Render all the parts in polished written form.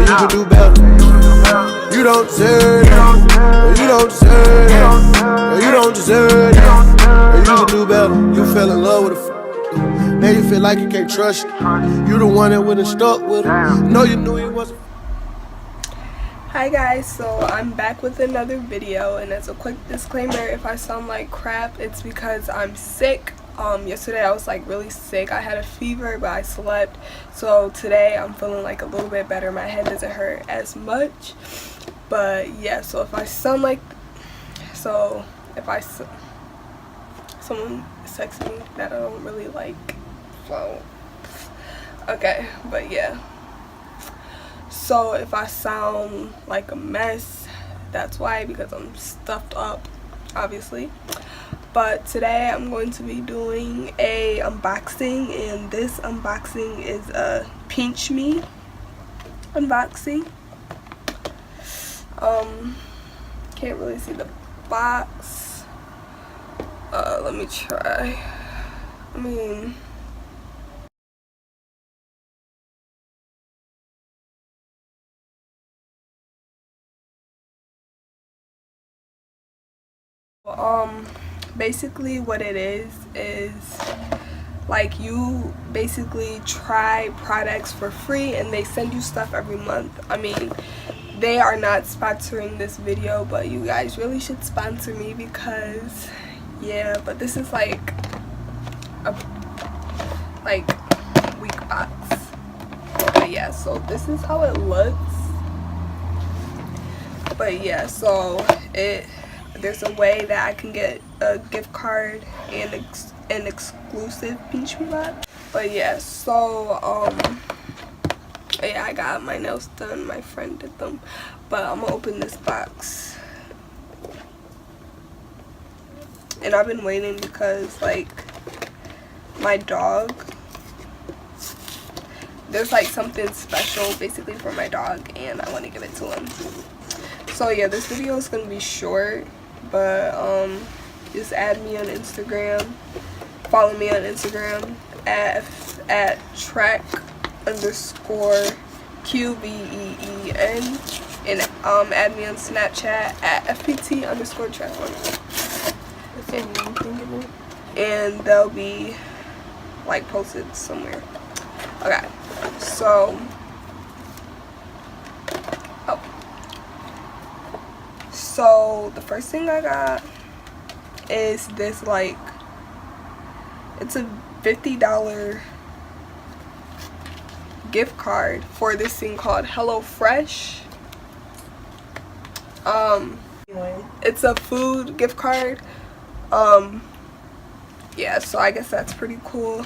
you can do better. You don't deserve it. You don't deserve it. You don't deserve it. You can do better. You fell in love with a now you feel like you can't trust it. You the one that wouldn't stuck with her. No, you knew he wasn't. Hi guys, so I'm back with another video, and as a quick disclaimer, if I sound like crap, it's because I'm sick. Yesterday I was like really sick. I had a fever, but I slept. So today I'm feeling like a little bit better. My head doesn't hurt as much. But yeah, so if I sound like, someone texts me that I don't really like, so okay, but yeah. So if I sound like a mess, that's why, because I'm stuffed up, obviously. But today I'm going to be doing a unboxing, and this unboxing is a pinch me unboxing. Can't really see the box. Let me try. Basically what it is like you basically try products for free and they send you stuff every month. I mean, they are not sponsoring this video, but you guys really should sponsor me because yeah, but this is like a weak box. But yeah, so this is how it looks. But yeah, so there's a way that I can get a gift card and an exclusive pinch me box. But yeah, so yeah, I got my nails done. My friend did them. But I'm gonna open this box. And I've been waiting because like my dog, there's like something special basically for my dog, and I want to give it to him. So yeah, this video is gonna be short, but just add me on Instagram, follow me on Instagram at track_QVEEN, and add me on Snapchat at FPT_track1. And they'll be like posted somewhere. Okay, so so the first thing I got is this, like, it's a $50 gift card for this thing called HelloFresh. It's a food gift card. Yeah, so I guess that's pretty cool.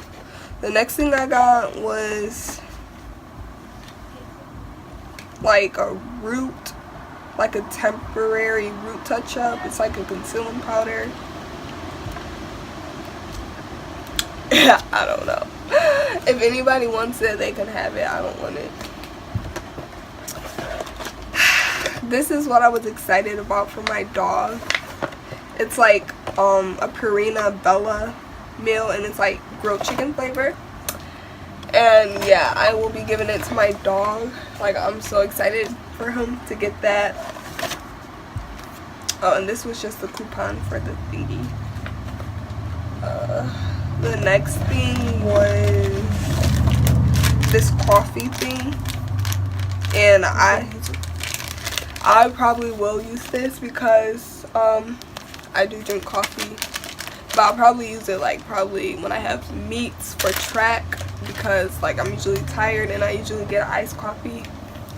The next thing I got was like a root, like a temporary root touch-up. It's like a concealing powder. I don't know. If anybody wants it, they can have it. I don't want it. This is what I was excited about for my dog. It's like a Purina Bella meal, and it's like grilled chicken flavor. And yeah, I will be giving it to my dog. Like, I'm so excited for him to get that. Oh, and this was just the coupon for the thingy. The next thing was this coffee thing, and I probably will use this because I do drink coffee, but I'll probably use it like probably when I have meets for track, because like I'm usually tired and I usually get iced coffee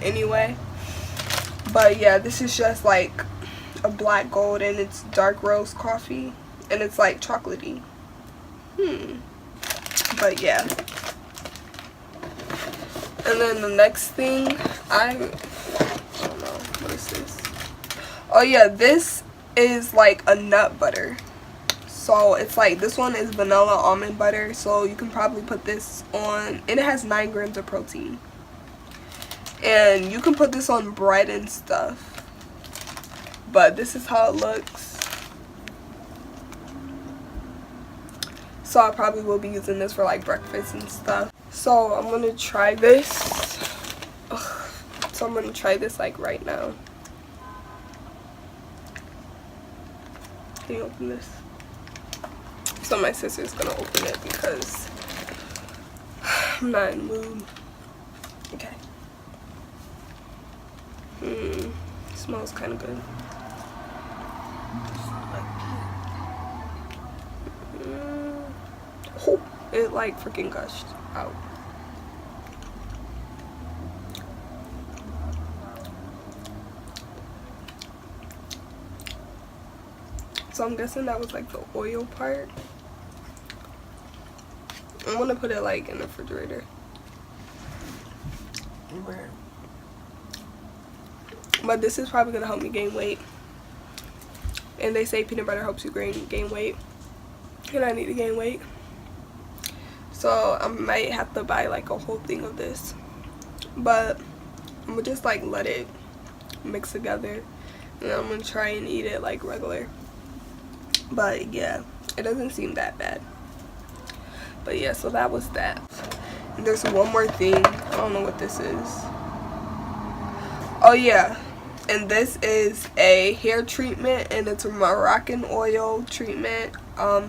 anyway. But yeah, this is just like a black gold, and it's dark roast coffee, and it's like chocolatey. But yeah. And then the next thing, I don't know, what is this? Oh yeah, this is like a nut butter. So it's like, this one is vanilla almond butter, so you can probably put this on, and it has 9 grams of protein. And you can put this on bread and stuff. But this is how it looks. So I probably will be using this for like breakfast and stuff. So I'm gonna try this. Ugh, it's So I'm gonna try this like right now. Can you open this? So my sister's gonna open it because I'm not in the mood. Okay. Smells kind of good. Oh, it like freaking gushed out. So I'm guessing that was like the oil part. I'm gonna put it like in the refrigerator. But this is probably gonna help me gain weight. And they say peanut butter helps you gain weight. And I need to gain weight. So I might have to buy like a whole thing of this. But I'm gonna just like let it mix together. And then I'm gonna try and eat it like regular. But yeah, it doesn't seem that bad. But yeah, so that was that. And there's one more thing. I don't know what this is. Oh yeah. And this is a hair treatment, and it's a Moroccan oil treatment. I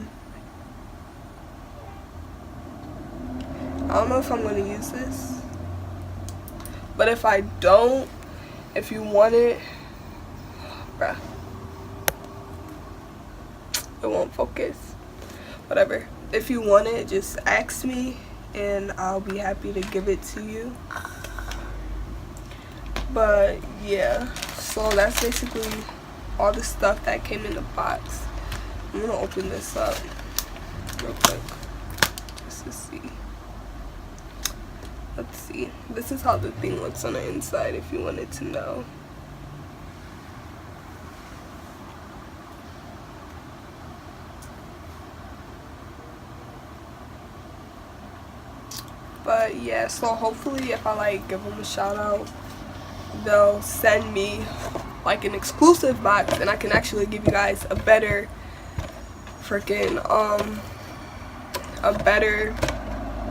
don't know if I'm going to use this. But if I don't, if you want it, bruh, it won't focus. Whatever. If you want it, just ask me and I'll be happy to give it to you. But yeah, so that's basically all the stuff that came in the box. I'm gonna open this up real quick just to see. Let's see. This is how the thing looks on the inside if you wanted to know. But yeah, so hopefully if I like give them a shout out, they'll send me like an exclusive box and I can actually give you guys a better freaking a better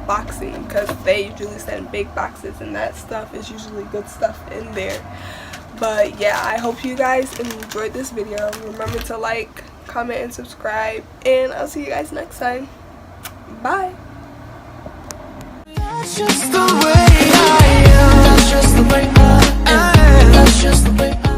boxing, because they usually send big boxes and that stuff is usually good stuff in there. But yeah, I hope you guys enjoyed this video. Remember to like, comment, and subscribe, and I'll see you guys next time. Bye. That's just the way I am. That's just the way I am. That's just the way I am.